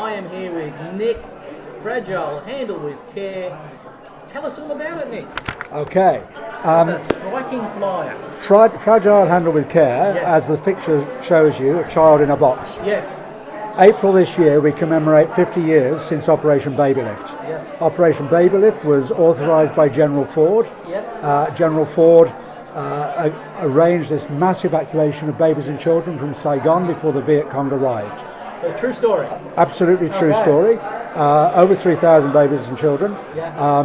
I am here with Nick, Fragile, Handle with Care. Tell us all about it, Nick. Okay. It's a striking flyer. Fragile, Handle with Care, Yes. as the picture shows you, a child in a box. Yes. April this year, we commemorate 50 years since Operation Babylift. Yes. Operation Babylift was authorised by General Ford. Yes. General Ford arranged this mass evacuation of babies and children from Saigon before the Viet Cong arrived. A true story. Absolutely true Okay. story. Over 3,000 babies and children. Yeah.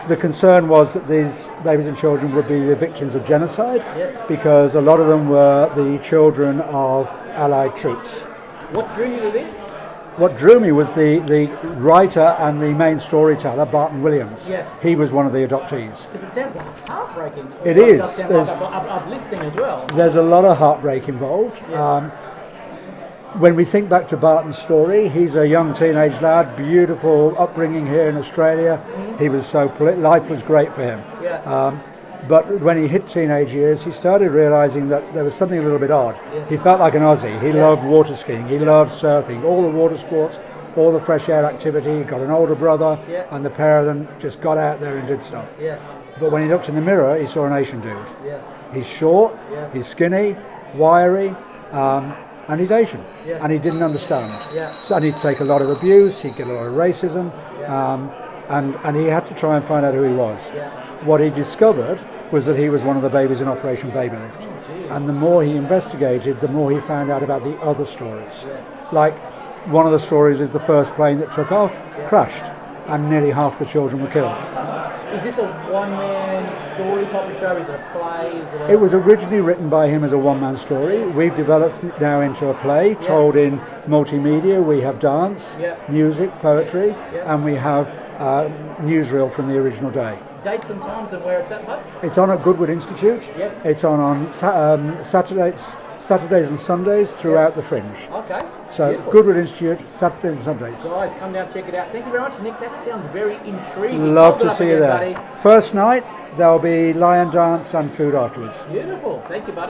The concern was that these babies and children would be the victims of genocide, Yes. because a lot of them were the children of Allied troops. What drew you to this? What drew me was the writer and the main storyteller, Barton Williams. Yes. He was one of the adoptees. Because it sounds heartbreaking. It Well, is. does sound like uplifting as well. There's a lot of heartbreak involved. Yes. When we think back to Barton's story, he's a young teenage lad, beautiful upbringing here in Australia. He was so life was great for him. Yeah. But when he hit teenage years, he started realising that there was something a little bit odd. Yes. He felt like an Aussie. He loved water skiing. He loved surfing, all the water sports, all the fresh air activity. He got an older brother, Yeah. and the pair of them just got out there and did stuff. Yeah. But when he looked in the mirror, he saw an Asian dude. Yes. He's short, Yes. he's skinny, wiry, and he's Asian. Yeah. And he didn't understand. Yeah. So, and he'd take a lot of abuse, he'd get a lot of racism, and he had to try and find out who he was. Yeah. What he discovered was that he was one of the babies in Operation Babylift. geez. And the more he investigated, the more he found out about the other stories. Yes. Like, one of the stories is the first plane that took off crashed, and nearly half the children were killed. Is this a one-man story type of show? Is it a play? Is it a... It was originally written by him as a one-man story. We've developed it now into a play told in multimedia. We have dance, music, poetry, and we have newsreel from the original day. Dates and times and where it's at, mate? It's on at Goodwood Institute. Yes. It's on Saturdays and Sundays throughout the Fringe. Okay. So Beautiful. Goodwood Institute, Saturdays and Sundays. Guys, come down, check it out. Thank you very much, Nick. That sounds very intriguing. Love Hold it to up see you again, there. buddy. First night, there'll be lion dance and food afterwards. Beautiful. Thank you, buddy.